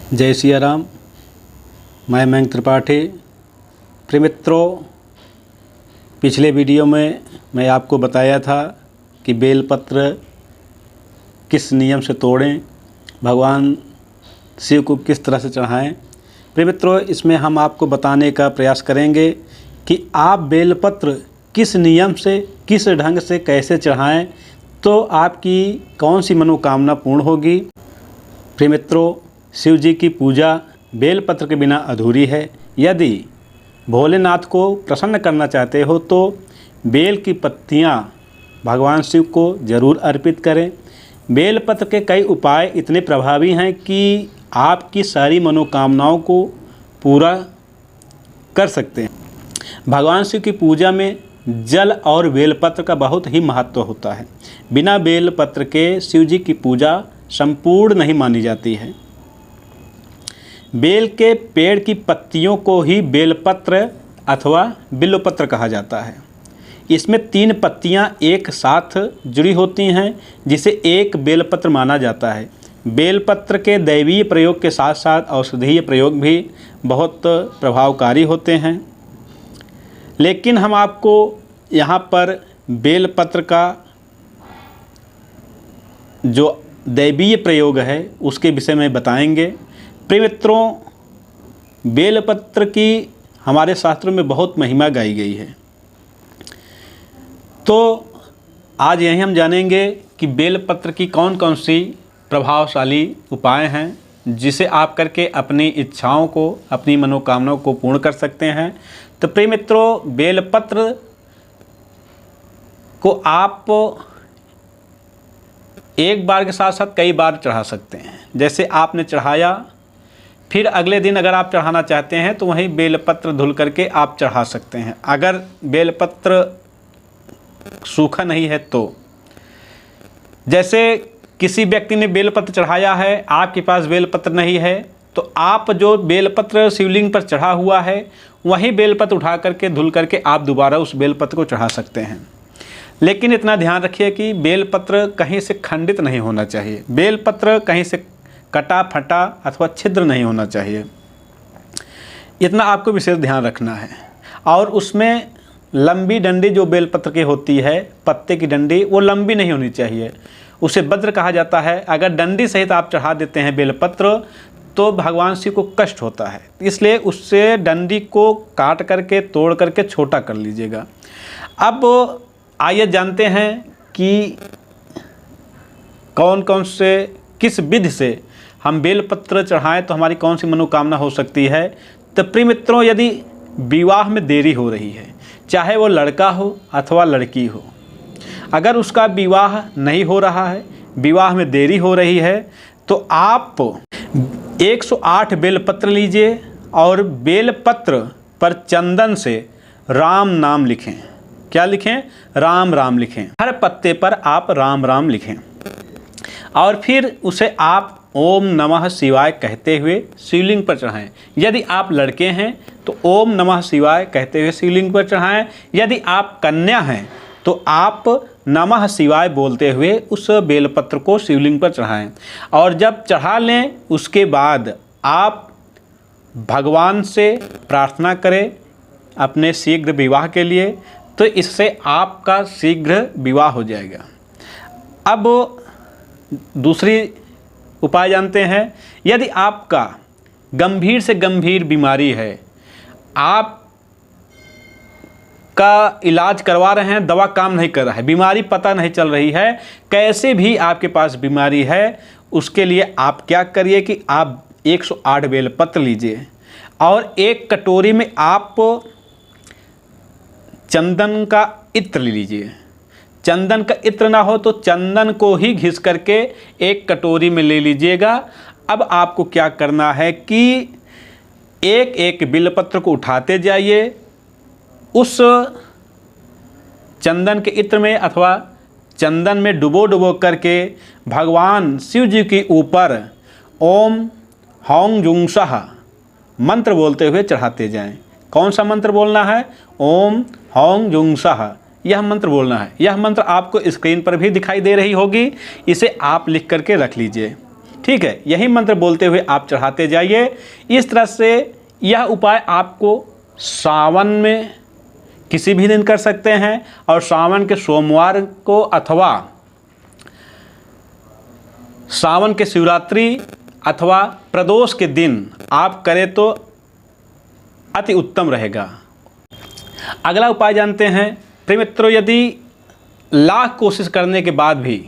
जय सिया राम। मैं मयंक त्रिपाठी। प्रिय मित्रों, पिछले वीडियो में मैं आपको बताया था कि बेलपत्र किस नियम से तोड़ें, भगवान शिव को किस तरह से चढ़ाएं। प्रिय मित्रों, इसमें हम आपको बताने का प्रयास करेंगे कि आप बेलपत्र किस नियम से, किस ढंग से, कैसे चढ़ाएं तो आपकी कौन सी मनोकामना पूर्ण होगी। प्रिय मित्रों, शिव जी की पूजा बेलपत्र के बिना अधूरी है। यदि भोलेनाथ को प्रसन्न करना चाहते हो तो बेल की पत्तियां भगवान शिव को जरूर अर्पित करें। बेलपत्र के कई उपाय इतने प्रभावी हैं कि आपकी सारी मनोकामनाओं को पूरा कर सकते हैं। भगवान शिव की पूजा में जल और बेलपत्र का बहुत ही महत्व होता है। बिना बेलपत्र के शिव जी की पूजा संपूर्ण नहीं मानी जाती है। बेल के पेड़ की पत्तियों को ही बेलपत्र अथवा बिल्वपत्र कहा जाता है। इसमें 3 पत्तियां एक साथ जुड़ी होती हैं जिसे एक बेलपत्र माना जाता है। बेलपत्र के दैवीय प्रयोग के साथ साथ औषधीय प्रयोग भी बहुत प्रभावकारी होते हैं, लेकिन हम आपको यहाँ पर बेलपत्र का जो दैवीय प्रयोग है उसके विषय में बताएंगे। प्रिय मित्रों, बेलपत्र की हमारे शास्त्रों में बहुत महिमा गाई गई है। तो आज यही हम जानेंगे कि बेलपत्र की कौन कौन सी प्रभावशाली उपाय हैं जिसे आप करके अपनी इच्छाओं को, अपनी मनोकामनाओं को पूर्ण कर सकते हैं। तो प्रिय मित्रों, बेलपत्र को आप एक बार के साथ साथ कई बार चढ़ा सकते हैं। जैसे आपने चढ़ाया, फिर अगले दिन अगर आप चढ़ाना चाहते हैं तो वहीं बेलपत्र धुल करके आप चढ़ा सकते हैं। अगर बेलपत्र सूखा नहीं है तो, जैसे किसी व्यक्ति ने बेलपत्र चढ़ाया है, आपके पास बेलपत्र नहीं है, तो आप जो बेलपत्र शिवलिंग पर चढ़ा हुआ है वहीं बेलपत्र उठा करके धुल करके आप दोबारा उस बेलपत्र को चढ़ा सकते हैं। लेकिन इतना ध्यान रखिए कि बेलपत्र कहीं से खंडित नहीं होना चाहिए। बेलपत्र कहीं से कटा फटा अथवा छिद्र नहीं होना चाहिए, इतना आपको विशेष ध्यान रखना है। और उसमें लंबी डंडी जो बेलपत्र की होती है, पत्ते की डंडी, वो लंबी नहीं होनी चाहिए, उसे बद्र कहा जाता है। अगर डंडी सहित आप चढ़ा देते हैं बेलपत्र तो भगवान शिव को कष्ट होता है, इसलिए उससे डंडी को काट करके, तोड़ करके छोटा कर लीजिएगा। अब आइए जानते हैं कि कौन कौन से, किस विधि से हम बेलपत्र चढ़ाएं तो हमारी कौन सी मनोकामना हो सकती है। तो प्रिय मित्रों, यदि विवाह में देरी हो रही है, चाहे वो लड़का हो अथवा लड़की हो, अगर उसका विवाह नहीं हो रहा है, विवाह में देरी हो रही है, तो आप 108 बेलपत्र लीजिए और बेलपत्र पर चंदन से राम नाम लिखें। क्या लिखें? राम राम लिखें। हर पत्ते पर आप राम राम लिखें और फिर उसे आप ओम नमः शिवाय कहते हुए शिवलिंग पर चढ़ाएं। यदि आप लड़के हैं तो ओम नमः शिवाय कहते हुए शिवलिंग पर चढ़ाएं। यदि आप कन्या हैं तो आप नमः शिवाय बोलते हुए उस बेलपत्र को शिवलिंग पर चढ़ाएं। और जब चढ़ा लें उसके बाद आप भगवान से प्रार्थना करें अपने शीघ्र विवाह के लिए, तो इससे आपका शीघ्र विवाह हो जाएगा। अब दूसरी उपाय जानते हैं। यदि आपका गंभीर से गंभीर बीमारी है, आप का इलाज करवा रहे हैं, दवा काम नहीं कर रहा है, बीमारी पता नहीं चल रही है, कैसे भी आपके पास बीमारी है, उसके लिए आप क्या करिए कि आप 108 बेलपत्र लीजिए और एक कटोरी में आप चंदन का इत्र ले लीजिए। चंदन का इत्र ना हो तो चंदन को ही घिस करके एक कटोरी में ले लीजिएगा। अब आपको क्या करना है कि एक एक बेलपत्र को उठाते जाइए, उस चंदन के इत्र में अथवा चंदन में डुबो डुबो करके भगवान शिव जी के ऊपर ओम हौं जुंग सह मंत्र बोलते हुए चढ़ाते जाएं। कौन सा मंत्र बोलना है? ओम हौं जुंग सह, यह मंत्र बोलना है। यह मंत्र आपको स्क्रीन पर भी दिखाई दे रही होगी, इसे आप लिख करके रख लीजिए। ठीक है, यही मंत्र बोलते हुए आप चढ़ाते जाइए। इस तरह से यह उपाय आपको सावन में किसी भी दिन कर सकते हैं, और सावन के सोमवार को अथवा सावन के शिवरात्रि अथवा प्रदोष के दिन आप करें तो अति उत्तम रहेगा। अगला उपाय जानते हैं प्रिय मित्रों, यदि लाख कोशिश करने के बाद भी,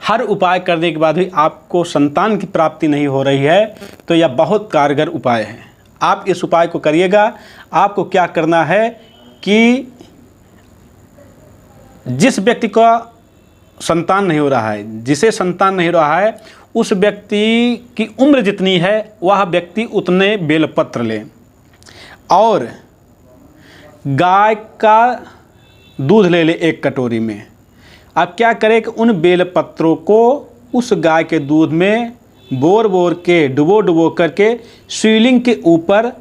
हर उपाय करने के बाद भी आपको संतान की प्राप्ति नहीं हो रही है, तो यह बहुत कारगर उपाय है। आप इस उपाय को करिएगा। आपको क्या करना है कि जिस व्यक्ति का संतान नहीं हो रहा है, जिसे संतान नहीं हो रहा है, उस व्यक्ति की उम्र जितनी है वह व्यक्ति उतने बेलपत्र ले, और गाय का दूध ले ले 1 कटोरी में। आप क्या करें कि उन बेलपत्रों को उस गाय के दूध में बोर बोर के डुबो करके शिवलिंग के ऊपर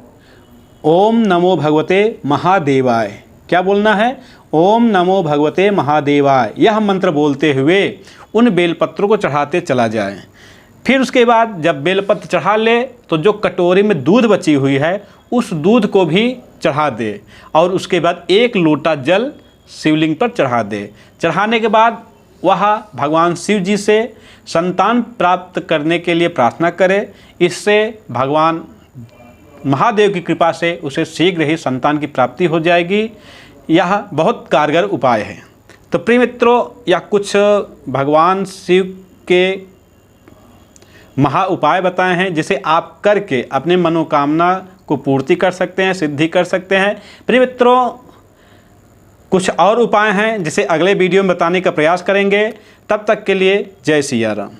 ओम नमो भगवते महादेवाय, क्या बोलना है, ओम नमो भगवते महादेवाय, यह मंत्र बोलते हुए उन बेलपत्रों को चढ़ाते चला जाए। फिर उसके बाद जब बेलपत्र चढ़ा ले तो जो कटोरी में दूध बची हुई है उस दूध को भी चढ़ा दे, और उसके बाद 1 लोटा जल शिवलिंग पर चढ़ा दे। चढ़ाने के बाद वह भगवान शिव जी से संतान प्राप्त करने के लिए प्रार्थना करे। इससे भगवान महादेव की कृपा से उसे शीघ्र ही संतान की प्राप्ति हो जाएगी। यह बहुत कारगर उपाय है। तो प्रिय मित्रों, यह कुछ भगवान शिव के महा उपाय बताए हैं जिसे आप करके अपने मनोकामना को पूर्ति कर सकते हैं, सिद्धि कर सकते हैं। प्रिय मित्रों, कुछ और उपाय हैं जिसे अगले वीडियो में बताने का प्रयास करेंगे। तब तक के लिए जय सिया राम।